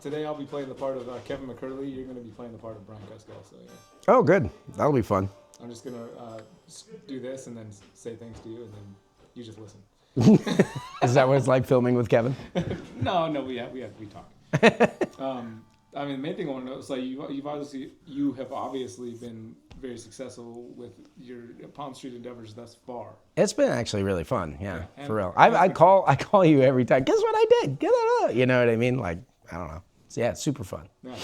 Today I'll be playing the part of Kevin McCurley. You're going to be playing the part of Brian Kusko. So yeah, Oh, good. That'll be fun. I'm just going to do this and then say thanks to you, and then you just listen. Is that what it's like filming with Kevin? No, we talk. I mean, the main thing I want to know is like you have obviously been very successful with your Palmstreet endeavors thus far. It's been actually really fun. Yeah, and for real. I call you every time. Guess what I did? Get it up. You know what I mean? Like, I don't know. So yeah, it's super fun. Yeah.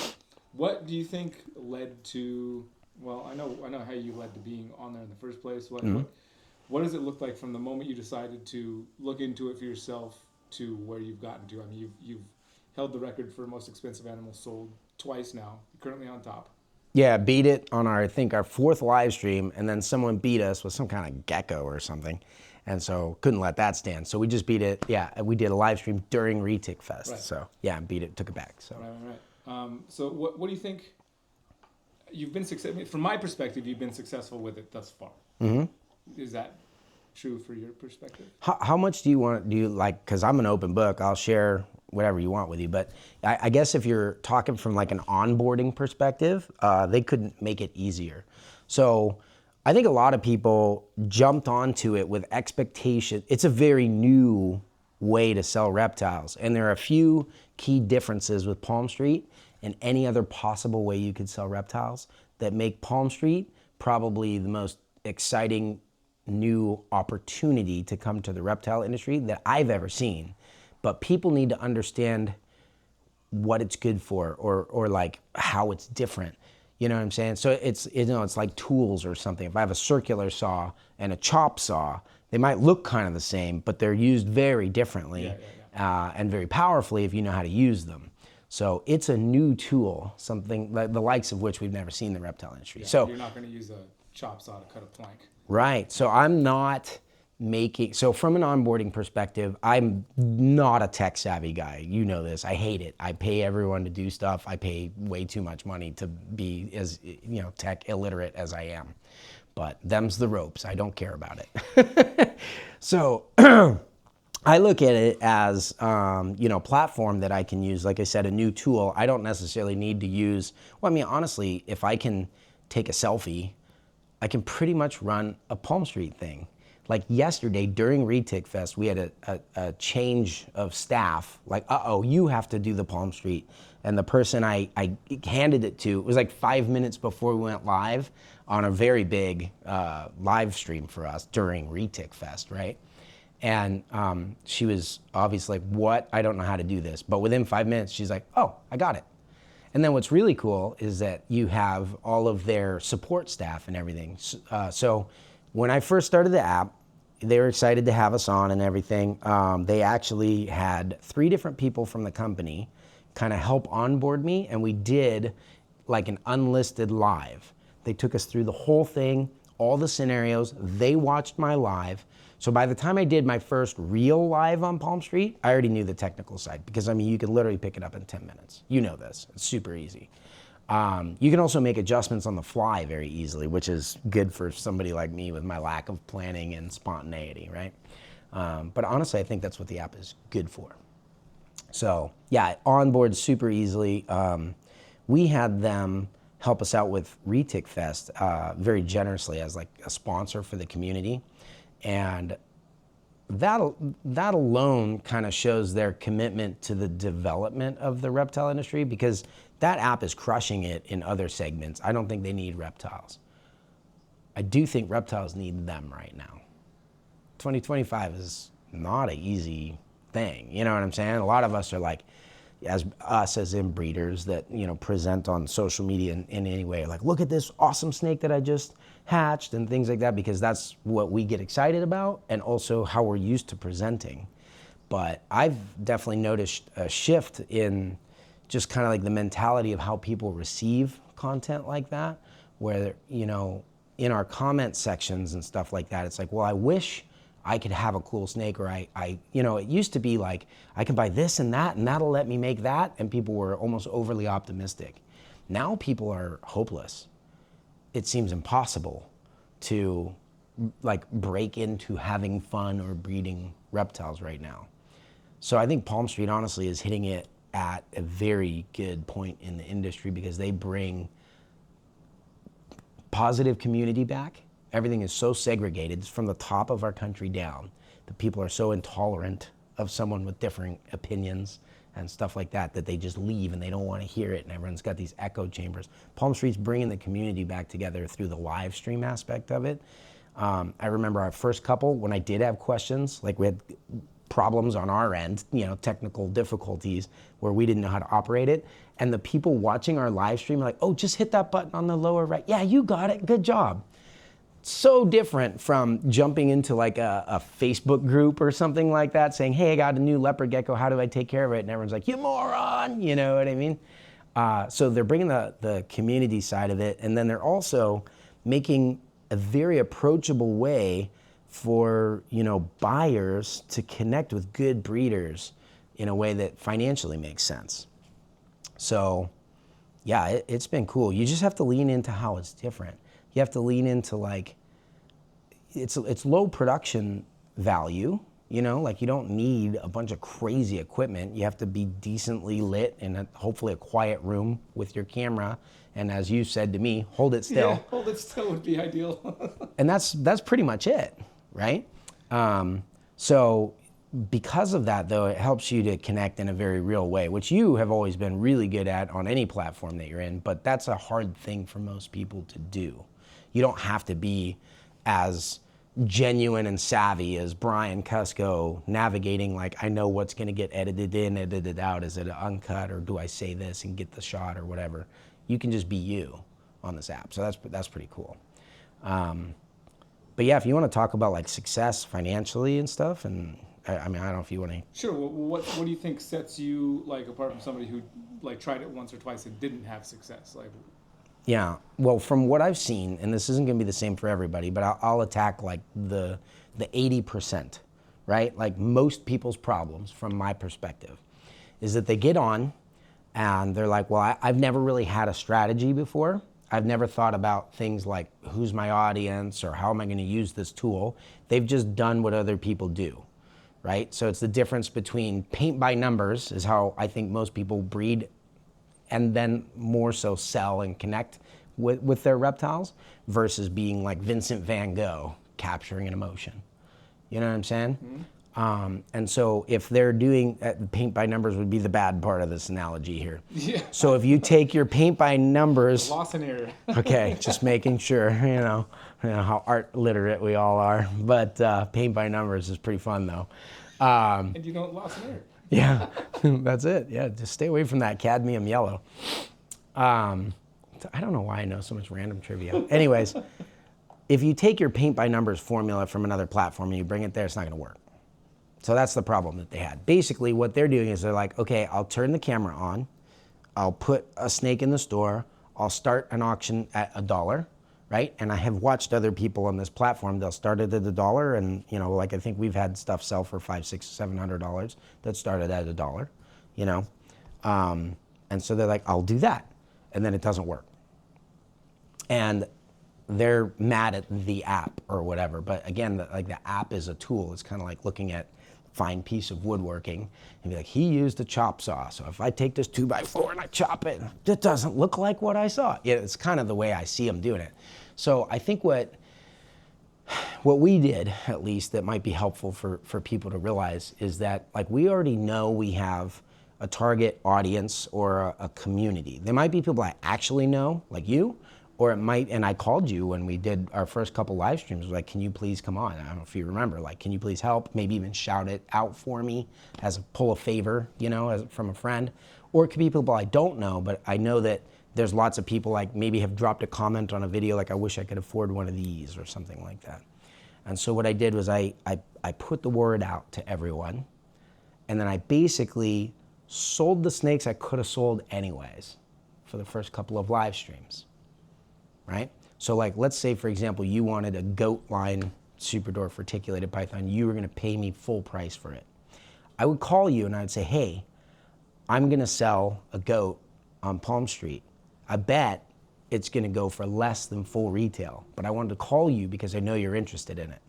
What do you think led to? Well, I know how you led to being on there in the first place. What does it look like from the moment you decided to look into it for yourself to where you've gotten to? I mean, you've held the record for most expensive animals sold twice now. You're currently on top. Yeah, beat it on our fourth live stream, and then someone beat us with some kind of gecko or something, and so couldn't let that stand. So we just beat it. Yeah, we did a live stream during Retic Fest. Right. So yeah, beat it, took it back. So right. So what do you think? You've been successful. From my perspective, you've been successful with it thus far. Mm-hmm. Is that true for your perspective? How much do you like? Because I'm an open book. I'll share whatever you want with you. But I guess if you're talking from like an onboarding perspective, they couldn't make it easier. So I think a lot of people jumped onto it with expectation. It's a very new way to sell reptiles. And there are a few key differences with Palmstreet and any other possible way you could sell reptiles that make Palmstreet probably the most exciting new opportunity to come to the reptile industry that I've ever seen. But people need to understand what it's good for or like how it's different. You know what I'm saying? So it's like tools or something. If I have a circular saw and a chop saw, they might look kind of the same, but they're used very differently and very powerfully if you know how to use them. So it's a new tool, something like the likes of which we've never seen in the reptile industry. Yeah, so you're not going to use a chop saw to cut a plank. Right. So I'm not so from an onboarding perspective, I'm not a tech savvy guy. You know this. I hate it. I pay everyone to do stuff. I pay way too much money to be as, tech illiterate as I am. But them's the ropes. I don't care about it. So I look at it as, platform that I can use. Like I said, a new tool. I don't necessarily need to use, honestly, if I can take a selfie, I can pretty much run a Palmstreet thing. Like yesterday during Retic Fest, we had a change of staff. Like, you have to do the Palmstreet. And the person I handed it to, it was like 5 minutes before we went live on a very big live stream for us during Retic Fest, right? And she was obviously like, what? I don't know how to do this. But within 5 minutes, she's like, oh, I got it. And then what's really cool is that you have all of their support staff and everything. So when I first started the app, they were excited to have us on and everything. They actually had 3 different people from the company kind of help onboard me, and we did like an unlisted live. They took us through the whole thing, all the scenarios. They watched my live. So by the time I did my first real live on Palmstreet, I already knew the technical side because you could literally pick it up in 10 minutes. You know this, it's super easy. You can also make adjustments on the fly very easily, which is good for somebody like me with my lack of planning and spontaneity, right? But honestly, I think that's what the app is good for. So yeah, onboard super easily. We had them help us out with Retic Fest very generously as like a sponsor for the community. And that alone kind of shows their commitment to the development of the reptile industry because that app is crushing it in other segments. I don't think they need reptiles. I do think reptiles need them right now. 2025 is not an easy thing. You know what I'm saying? A lot of us are like, as inbreeders that, present on social media in any way, like, look at this awesome snake that I just hatched and things like that, because that's what we get excited about and also how we're used to presenting. But I've definitely noticed a shift in just kind of like the mentality of how people receive content like that, where, in our comment sections and stuff like that, it's like, well, I wish I could have a cool snake, or it used to be like, I can buy this and that'll let me make that, and people were almost overly optimistic. Now people are hopeless. It seems impossible to like break into having fun or breeding reptiles right now. So I think Palmstreet honestly is hitting it at a very good point in the industry because they bring positive community back. Everything is so segregated. It's from the top of our country down. The people are so intolerant of someone with different opinions and stuff like that that they just leave and they don't want to hear it, and everyone's got these echo chambers. Palmstreet's bringing the community back together through the live stream aspect of it. I remember our first couple, when I did have questions, like we had problems on our end, technical difficulties where we didn't know how to operate it. And the people watching our live stream are like, oh, just hit that button on the lower right. Yeah, you got it. Good job. So different from jumping into like a Facebook group or something like that saying, hey, I got a new leopard gecko. How do I take care of it? And everyone's like, you moron. You know what I mean? So they're bringing the community side of it. And then they're also making a very approachable way for buyers to connect with good breeders in a way that financially makes sense. So yeah, it's been cool. You just have to lean into how it's different. You have to lean into like it's low production value, like you don't need a bunch of crazy equipment. You have to be decently lit in hopefully a quiet room with your camera. And as you said to me, hold it still. Yeah, hold it still would be ideal. And that's pretty much it, right? So because of that, though, it helps you to connect in a very real way, which you have always been really good at on any platform that you're in, but that's a hard thing for most people to do. You don't have to be as genuine and savvy as Brian Kusko navigating like, I know what's gonna get edited in, edited out. Is it an uncut, or do I say this and get the shot or whatever? You can just be you on this app. So that's pretty cool. But yeah, if you want to talk about like success financially and stuff, and I mean, I don't know if you want to. Sure. Well, what do you think sets you like apart from somebody who like tried it once or twice and didn't have success? Like. Yeah. Well, from what I've seen, and this isn't going to be the same for everybody, but I'll attack like the 80%, right? Like most people's problems, from my perspective, is that they get on and they're like, well, I've never really had a strategy before. I've never thought about things like who's my audience or how am I going to use this tool. They've just done what other people do, right? So it's the difference between paint by numbers is how I think most people breed and then more so sell and connect with their reptiles versus being like Vincent van Gogh capturing an emotion. You know what I'm saying? Mm-hmm. And so if they're doing, paint by numbers would be the bad part of this analogy here. Yeah. So if you take your paint by numbers. Lost an error. Okay, just making sure, you know how art literate we all are. But paint by numbers is pretty fun though. And you don't lost an error. Yeah, that's it. Yeah, just stay away from that cadmium yellow. I don't know why I know so much random trivia. Anyways, if you take your paint by numbers formula from another platform and you bring it there, it's not going to work. So that's the problem that they had. Basically, what they're doing is they're like, okay, I'll turn the camera on, I'll put a snake in the store, I'll start an auction at $1, right? And I have watched other people on this platform, they'll start it at $1 and, like I think we've had stuff sell for $500, $600, $700 that started at $1, and so they're like, I'll do that. And then it doesn't work. And they're mad at the app or whatever. But again, the app is a tool. It's kind of like looking at fine piece of woodworking and be like, he used a chop saw. So if I take this 2x4 and I chop it, it doesn't look like what I saw. Yeah, it's kind of the way I see them doing it. So I think what we did, at least, that might be helpful for people to realize is that like we already know we have a target audience or a community. There might be people I actually know, like you, or it might, and I called you when we did our first couple live streams, like, can you please come on? I don't know if you remember, like, can you please help? Maybe even shout it out for me as a pull a favor, from a friend. Or it could be people I don't know, but I know that there's lots of people like maybe have dropped a comment on a video like, I wish I could afford one of these or something like that. And so what I did was I put the word out to everyone, and then I basically sold the snakes I could have sold anyways for the first couple of live streams. Right? So like, let's say, for example, you wanted a goat line super dwarf reticulated python. You were going to pay me full price for it. I would call you and I'd say, hey, I'm going to sell a goat on Palmstreet. I bet it's going to go for less than full retail, but I wanted to call you because I know you're interested in it.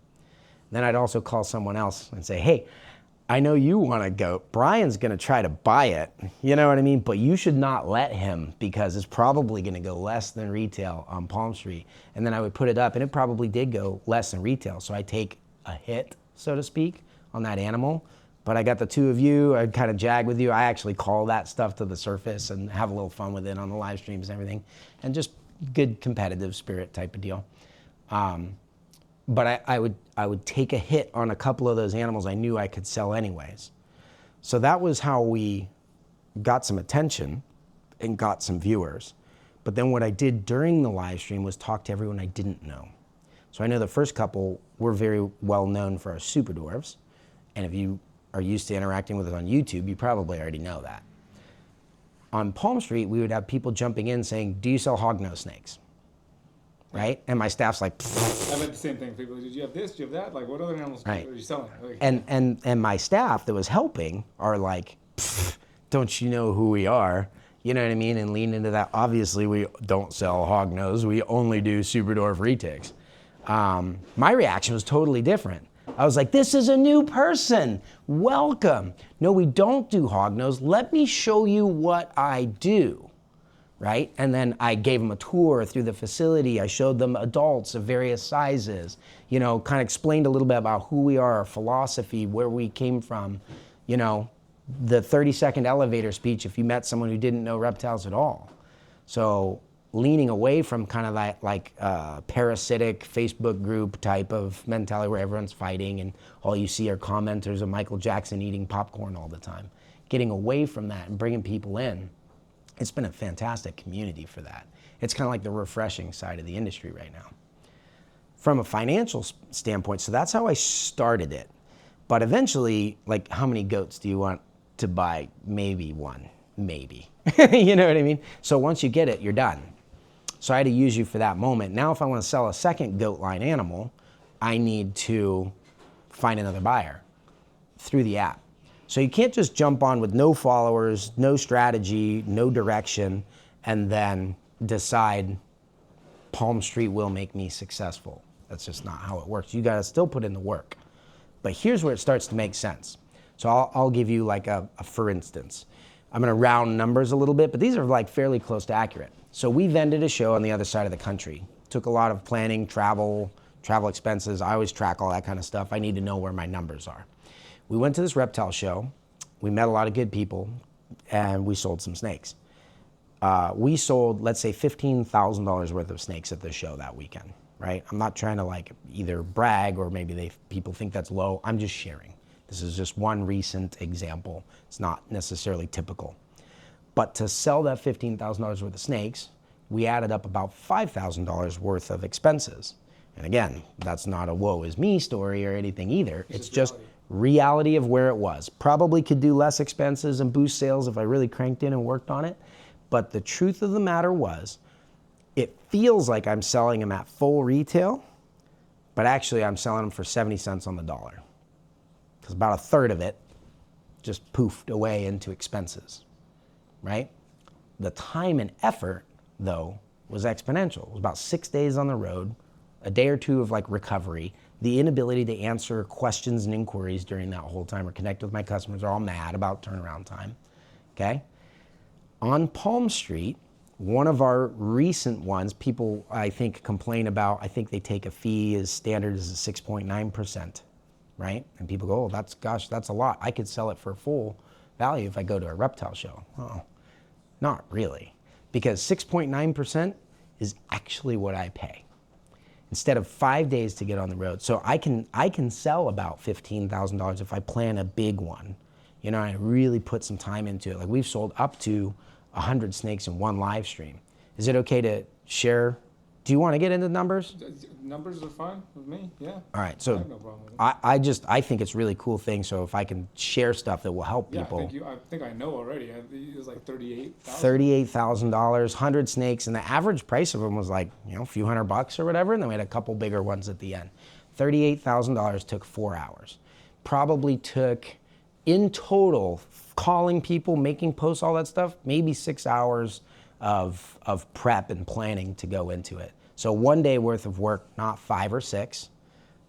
Then I'd also call someone else and say, hey, I know you want a goat. Brian's going to try to buy it. You know what I mean? But you should not let him, because it's probably going to go less than retail on Palmstreet. And then I would put it up, and it probably did go less than retail. So I take a hit, so to speak, on that animal. But I got the two of you. I'd kind of jag with you. I actually call that stuff to the surface and have a little fun with it on the live streams and everything. And just good competitive spirit type of deal. But I would take a hit on a couple of those animals I knew I could sell anyways. So that was how we got some attention and got some viewers. But then what I did during the live stream was talk to everyone I didn't know. So I know the first couple were very well known for our super dwarves. And if you are used to interacting with us on YouTube, you probably already know that. On Palmstreet, we would have people jumping in saying, do you sell hognose snakes? Right? And my staff's like, I meant the same thing. People, did you have this? Did you have that? Like, what other animals are you selling? Like, and my staff that was helping are like, don't you know who we are? You know what I mean? And lean into that. Obviously, we don't sell hognose. We only do super dwarf retics. My reaction was totally different. I was like, this is a new person. Welcome. No, we don't do hognose. Let me show you what I do. Right? And then I gave them a tour through the facility. I showed them adults of various sizes, you know, kind of explained a little bit about who we are, our philosophy, where we came from, you know, the 30-second elevator speech if you met someone who didn't know reptiles at all. So leaning away from kind of that like parasitic Facebook group type of mentality where everyone's fighting and all you see are commenters of Michael Jackson eating popcorn all the time. Getting away from that and bringing people in. It's been a fantastic community for that. It's kind of like the refreshing side of the industry right now. From a financial standpoint, so that's how I started it. But eventually, like, how many goats do you want to buy? Maybe one, maybe. You know what I mean? So once you get it, you're done. So I had to use you for that moment. Now if I want to sell a second goat line animal, I need to find another buyer through the app. So you can't just jump on with no followers, no strategy, no direction, and then decide Palmstreet will make me successful. That's just not how it works. You gotta still put in the work. But here's where it starts to make sense. So I'll give you like a for instance. I'm gonna round numbers a little bit, but these are like fairly close to accurate. So we vended a show on the other side of the country. Took a lot of planning, travel expenses. I always track all that kind of stuff. I need to know where my numbers are. We went to this reptile show, we met a lot of good people, and we sold some snakes. We sold, let's say, $15,000 worth of snakes at the show that weekend, right? I'm not trying to like either brag or maybe people think that's low. I'm just sharing. This is just one recent example. It's not necessarily typical. But to sell that $15,000 worth of snakes, we added up about $5,000 worth of expenses. And again, that's not a woe is me story or anything either. It's just reality of where it was. Probably could do less expenses and boost sales if I really cranked in and worked on it. But the truth of the matter was, it feels like I'm selling them at full retail, but actually I'm selling them for 70 cents on the dollar. Because about a third of it just poofed away into expenses, right? The time and effort, though, was exponential. It was about 6 days on the road, a day or two of like recovery, the inability to answer questions and inquiries during that whole time or connect with my customers are all mad about turnaround time, okay? On Palmstreet, one of our recent ones, people I think complain about, I think they take a fee as standard as 6.9%, right? And people go, oh, that's a lot. I could sell it for full value if I go to a reptile show. Oh, not really, because 6.9% is actually what I pay. Instead of 5 days to get on the road. So I can sell about $15,000 if I plan a big one. You know, I really put some time into it. Like we've sold up to 100 snakes in one live stream. Is it okay to share? Do you want to get into numbers? Numbers are fine with me, yeah. All right, so I have no problem with it. I think it's a really cool thing. So if I can share stuff that will help people. Yeah, I think I know already. It was like $38,000. $38,000, 100 snakes, and the average price of them was like, you know, a few $100 or whatever, and then we had a couple bigger ones at the end. $38,000 took 4 hours. Probably took, in total, calling people, making posts, all that stuff, maybe 6 hours of prep and planning to go into it. So 1 day worth of work, not 5 or 6,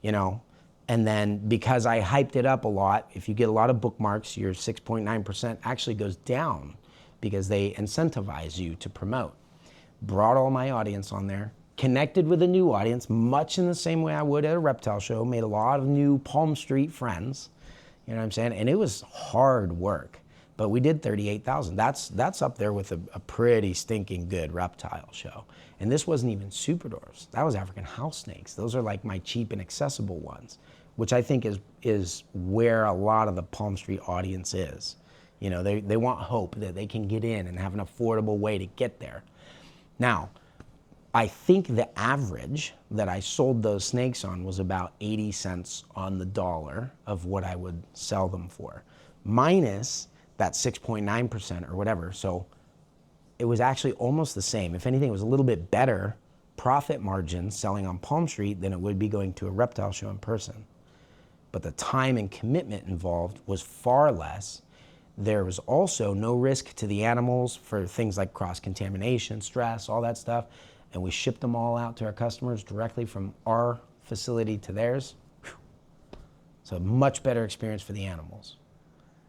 you know, And then because I hyped it up a lot, if you get a lot of bookmarks, your 6.9% actually goes down because they incentivize you to promote. Brought all my audience on there, connected with a new audience, much in the same way I would at a reptile show, made a lot of new Palmstreet friends, you know what I'm saying? And it was hard work, but we did 38,000. That's up there with a pretty stinking good reptile show. And this wasn't even super dwarfs. That was African house snakes. Those are like my cheap and accessible ones, which I think is where a lot of the Palmstreet audience is. You know, they want hope that they can get in and have an affordable way to get there. Now, I think the average that I sold those snakes on was about 80 cents on the dollar of what I would sell them for, minus that 6.9% or whatever. So it was actually almost the same. If anything, it was a little bit better profit margin selling on Palmstreet than it would be going to a reptile show in person. But the time and commitment involved was far less. There was also no risk to the animals for things like cross-contamination, stress, all that stuff. And we shipped them all out to our customers directly from our facility to theirs. So a much better experience for the animals.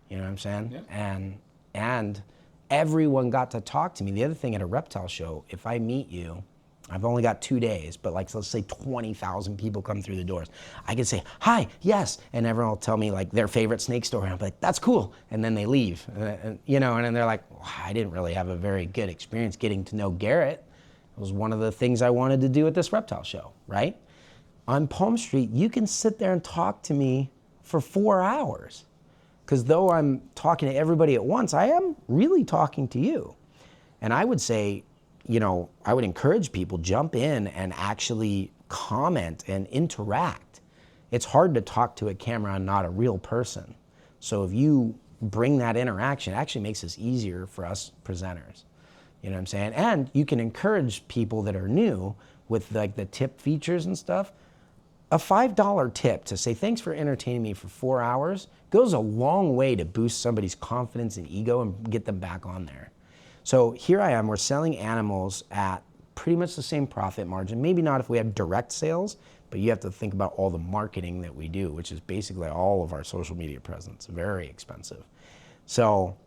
You know what I'm saying? Yeah. And everyone got to talk to me. The other thing at a reptile show, if I meet you, I've only got 2 days, but like, let's say 20,000 people come through the doors. I can say, hi, yes, and everyone will tell me like their favorite snake story. I'm like, that's cool. And then they leave, you know, and then they're like, well, I didn't really have a very good experience getting to know Garrett. It was one of the things I wanted to do at this reptile show, right? On Palmstreet, you can sit there and talk to me for 4 hours. Because though I'm talking to everybody at once, I am really talking to you. And I would say, you know, I would encourage people, jump in and actually comment and interact. It's hard to talk to a camera and not a real person. So if you bring that interaction, it actually makes this easier for us presenters. You know what I'm saying? And you can encourage people that are new with like the tip features and stuff. A $5 tip to say, thanks for entertaining me for 4 hours goes a long way to boost somebody's confidence and ego and get them back on there. So here I am, we're selling animals at pretty much the same profit margin. Maybe not if we have direct sales, but you have to think about all the marketing that we do, which is basically all of our social media presence, very expensive. So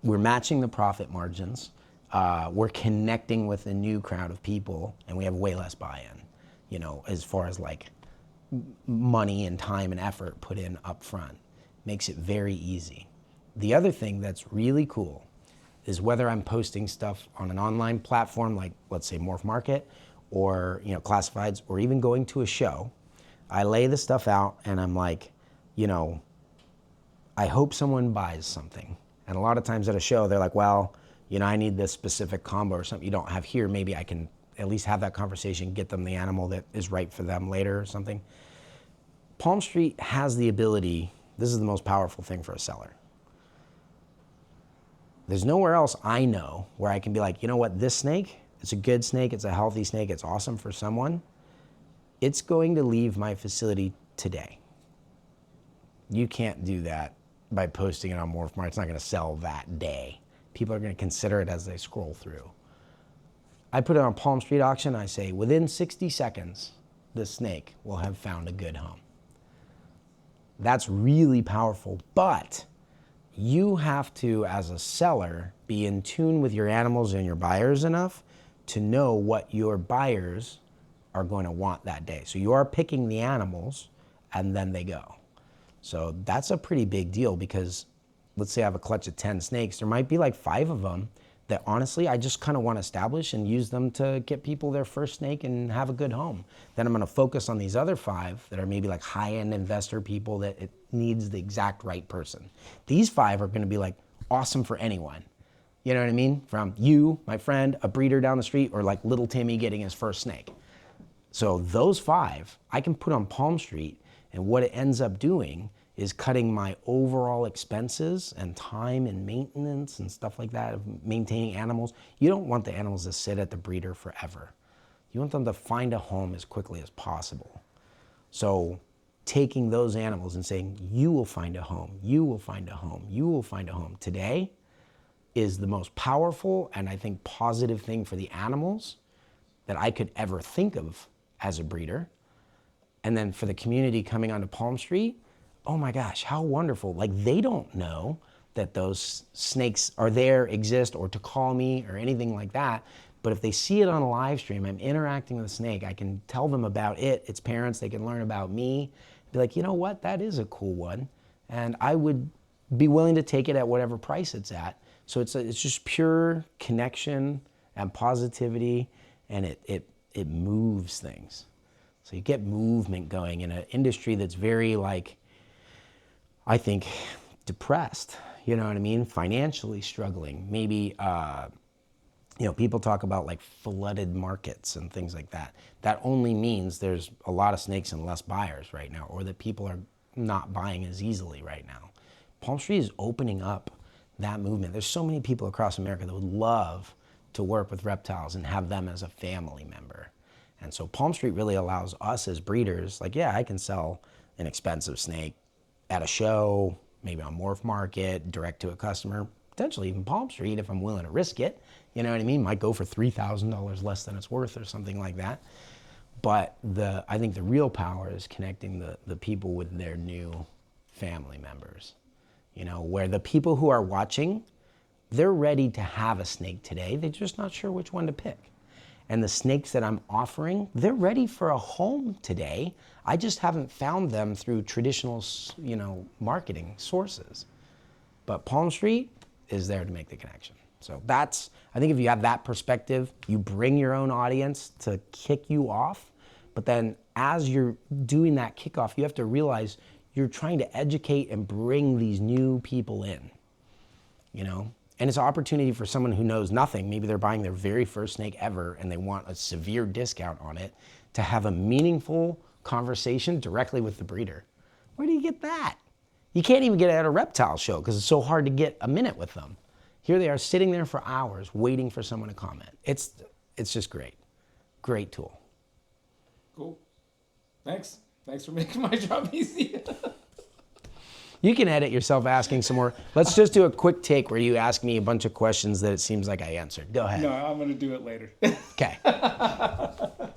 we're matching the profit margins. We're connecting with a new crowd of people, and we have way less buy-in, you know, as far as like money and time and effort put in up front. Makes it very easy. The other thing that's really cool is whether I'm posting stuff on an online platform like, let's say, Morph Market, or, you know, classifieds, or even going to a show, I lay the stuff out and I'm like, you know, I hope someone buys something. And a lot of times at a show, they're like, well, you know, I need this specific combo or something you don't have here. Maybe I can at least have that conversation, get them the animal that is right for them later or something. Palmstreet has the ability, this is the most powerful thing for a seller. There's nowhere else I know where I can be like, you know what, this snake, it's a good snake, it's a healthy snake, it's awesome for someone. It's going to leave my facility today. You can't do that by posting it on Morph Market. It's not going to sell that day. People are going to consider it as they scroll through. I put it on Palmstreet auction. I say, within 60 seconds, this snake will have found a good home. That's really powerful, but you have to, as a seller, be in tune with your animals and your buyers enough to know what your buyers are going to want that day. So you are picking the animals and then they go. So that's a pretty big deal, because let's say I have a clutch of 10 snakes. There might be like 5 of them that honestly I just kind of want to establish and use them to get people their first snake and have a good home. Then I'm going to focus on these other 5 that are maybe like high-end investor people that it needs the exact right person. These 5 are going to be like awesome for anyone. You know what I mean? From you, my friend, a breeder down the street, or like little Timmy getting his first snake. So those 5 I can put on Palmstreet, and what it ends up doing is cutting my overall expenses and time and maintenance and stuff like that of maintaining animals. You don't want the animals to sit at the breeder forever. You want them to find a home as quickly as possible. So taking those animals and saying, you will find a home, you will find a home, you will find a home today is the most powerful and I think positive thing for the animals that I could ever think of as a breeder. And then for the community coming onto Palmstreet, oh my gosh, how wonderful. Like they don't know that those snakes are there, exist, or to call me or anything like that. But if they see it on a live stream, I'm interacting with a snake, I can tell them about it, its parents, they can learn about me. Be like, you know what, that is a cool one. And I would be willing to take it at whatever price it's at. So it's just pure connection and positivity, and it moves things. So you get movement going in an industry that's very, like, I think, depressed, you know what I mean? Financially struggling. Maybe, people talk about like flooded markets and things like that. That only means there's a lot of snakes and less buyers right now, or that people are not buying as easily right now. Palmstreet is opening up that movement. There's so many people across America that would love to work with reptiles and have them as a family member. And so Palmstreet really allows us as breeders, like, yeah, I can sell an expensive snake at a show, maybe on Morph Market, direct to a customer, potentially even Palmstreet if I'm willing to risk it. You know what I mean? Might go for $3,000 less than it's worth or something like that. But I think the real power is connecting the people with their new family members. You know, where the people who are watching, they're ready to have a snake today. They're just not sure which one to pick. And the snakes that I'm offering, they're ready for a home today. I just haven't found them through traditional, marketing sources. But Palmstreet is there to make the connection. So I think if you have that perspective, you bring your own audience to kick you off. But then as you're doing that kickoff, you have to realize you're trying to educate and bring these new people in, And it's an opportunity for someone who knows nothing. Maybe they're buying their very first snake ever and they want a severe discount on it, to have a meaningful conversation directly with the breeder. Where do you get that? You can't even get it at a reptile show because it's so hard to get a minute with them. Here they are sitting there for hours waiting for someone to comment. It's just great. Great tool. Cool. Thanks for making my job easy. You can edit yourself asking some more. Let's just do a quick take where you ask me a bunch of questions that it seems like I answered. Go ahead. No, I'm going to do it later. Okay. I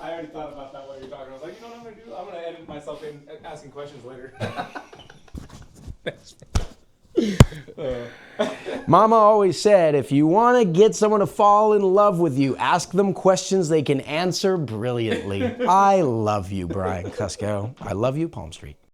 already thought about that while you were talking. I was like, you know what I'm going to do? I'm going to edit myself in asking questions later. Mama always said, if you want to get someone to fall in love with you, ask them questions they can answer brilliantly. I love you, Brian Kusko. I love you, Palmstreet.